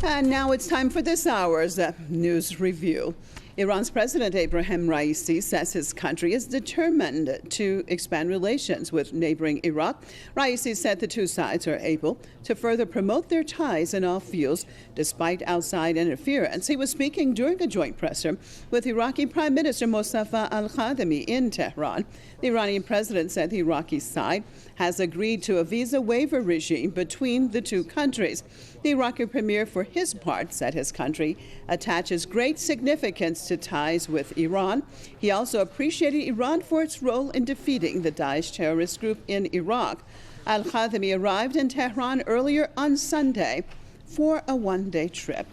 And now it's time for this hour's news review. Iran's President Ebrahim Raisi says his country is determined to expand relations with neighboring Iraq. Raisi said the two sides are able to further promote their ties in all fields despite outside interference. He was speaking during a joint presser with Iraqi Prime Minister Mustafa al-Kadhimi in Tehran. The Iranian president said the Iraqi side has agreed to a visa waiver regime between the two countries. The Iraqi premier, for his part, said his country attaches great significance to ties with Iran. He also appreciated Iran for its role in defeating the Daesh terrorist group in Iraq. Al-Kadhimi arrived in Tehran earlier on Sunday for a one-day trip.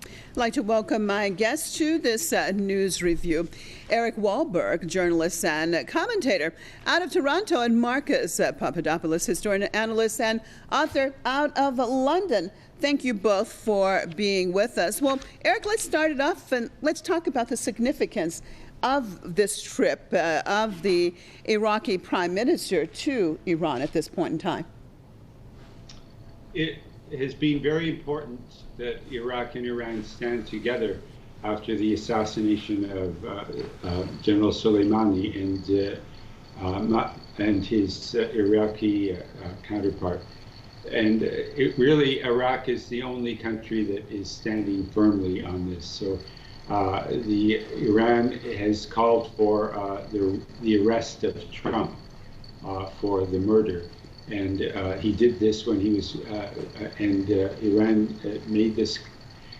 I'd like to welcome my guest to this news review. Eric Wahlberg, journalist and commentator out of Toronto, and Marcus Papadopoulos, historian, analyst, and author out of London. Thank you both for being with us. Well, Eric, let's start it off and let's talk about the significance of this trip of the Iraqi Prime Minister to Iran at this point in time. It has been very important that Iraq and Iran stand together after the assassination of General Soleimani and his Iraqi counterpart. And Iraq is the only country that is standing firmly on this. So Iran has called for the arrest of Trump for the murder. And he did this when he was, Iran made this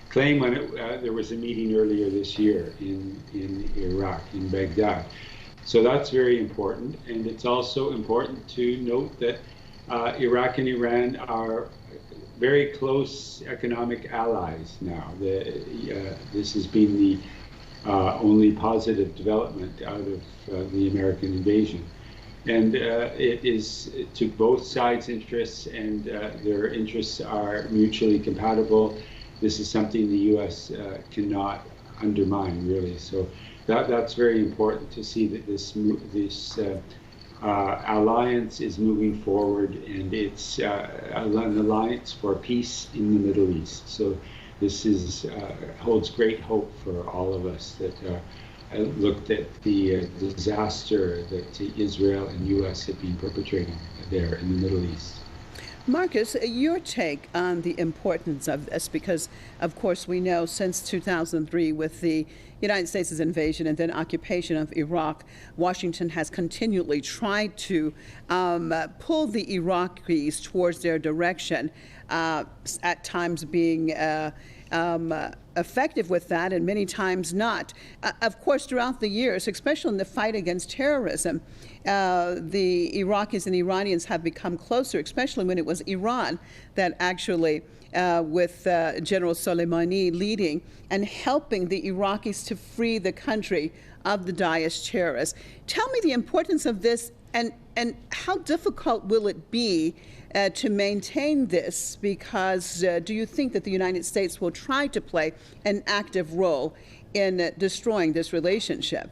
claim when there was a meeting earlier this year in Iraq, in Baghdad. So that's very important. And it's also important to note that Iraq and Iran are very close economic allies now. This has been the only positive development out of the American invasion. And it is to both sides' interests, and their interests are mutually compatible. This is something the U.S. cannot undermine, really. So that's very important to see that this alliance is moving forward, and it's an alliance for peace in the Middle East. So this holds great hope for all of us that looked at the disaster that Israel and U.S. have been perpetrating there in the Middle East. Marcus, your take on the importance of this, because, of course, we know since 2003 with the United States' invasion and then occupation of Iraq, Washington has continually tried to pull the Iraqis towards their direction, at times being effective with that and many times not. Of course, throughout the years, especially in the fight against terrorism, the Iraqis and Iranians have become closer, especially when it was Iran that actually, with General Soleimani leading and helping the Iraqis to free the country of the Daesh terrorists. Tell me the importance of this, and how difficult will it be to maintain this, because do you think that the United States will try to play an active role in destroying this relationship?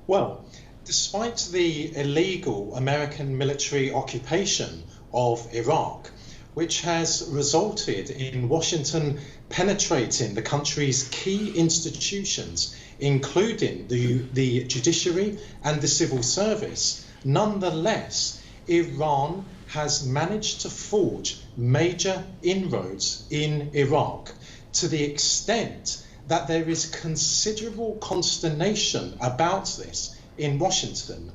Well, despite the illegal American military occupation of Iraq, which has resulted in Washington penetrating the country's key institutions, including the judiciary and the civil service, nonetheless, Iran has managed to forge major inroads in Iraq to the extent that there is considerable consternation about this in Washington.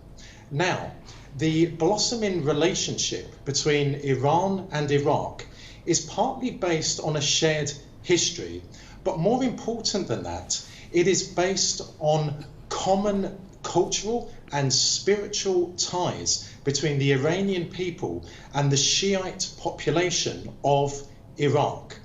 Now, the blossoming relationship between Iran and Iraq is partly based on a shared history, but more important than that, it is based on common cultural and spiritual ties between the Iranian people and the Shiite population of Iraq.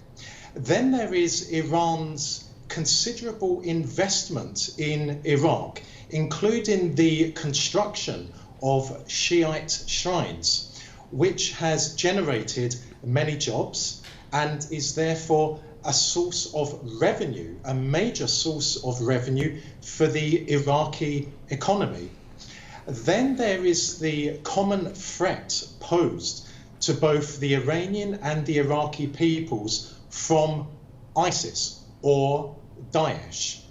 Then there is Iran's considerable investment in Iraq, including the construction of Shiite shrines, which has generated many jobs and is therefore a source of revenue, a major source of revenue for the Iraqi economy. Then there is the common threat posed to both the Iranian and the Iraqi peoples from ISIS or Daesh,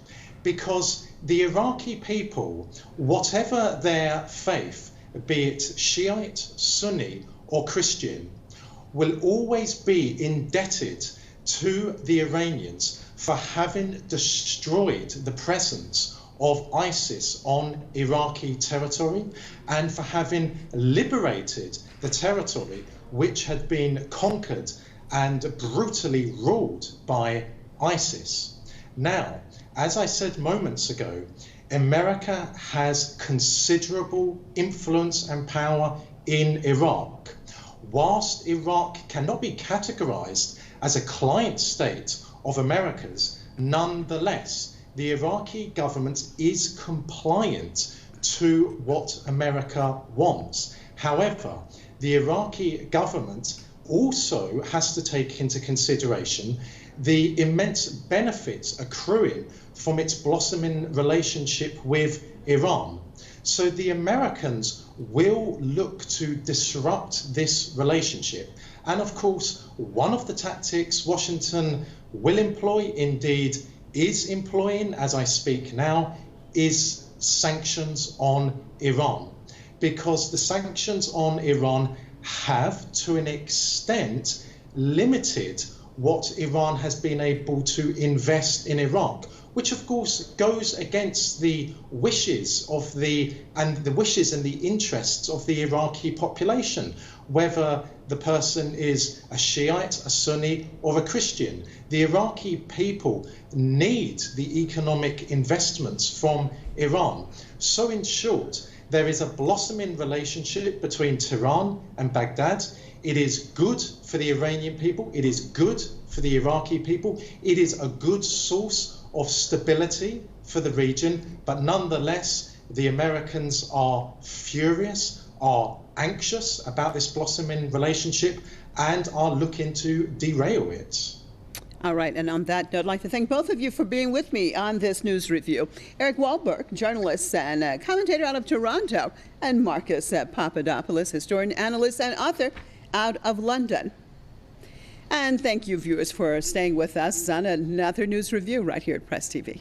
because the Iraqi people, whatever their faith, be it Shiite, Sunni or Christian, will always be indebted to the Iranians for having destroyed the presence of ISIS on Iraqi territory and for having liberated the territory which had been conquered and brutally ruled by ISIS. Now, as I said moments ago, America has considerable influence and power in Iraq. Whilst Iraq cannot be categorized as a client state of America's, nonetheless, the Iraqi government is compliant to what America wants. However, the Iraqi government also has to take into consideration the immense benefits accruing from its blossoming relationship with Iran. So the Americans will look to disrupt this relationship. And of course, one of the tactics Washington will employ, indeed is employing as I speak now, is sanctions on Iran. Because the sanctions on Iran have, to an extent, limited what Iran has been able to invest in Iraq, which of course goes against the wishes of the wishes and the interests of the Iraqi population, whether the person is a Shiite, a Sunni or a Christian. The Iraqi people need the economic investments from Iran. So in short, there is a blossoming relationship between Tehran and Baghdad. It is good for the Iranian people. It is good for the Iraqi people. It is a good source of stability for the region. But nonetheless, the Americans are furious, are anxious about this blossoming relationship and are looking to derail it. All right, and on that note, I'd like to thank both of you for being with me on this news review. Eric Wahlberg, journalist and commentator out of Toronto, and Marcus Papadopoulos, historian, analyst, and author out of London. And thank you, viewers, for staying with us on another news review right here at Press TV.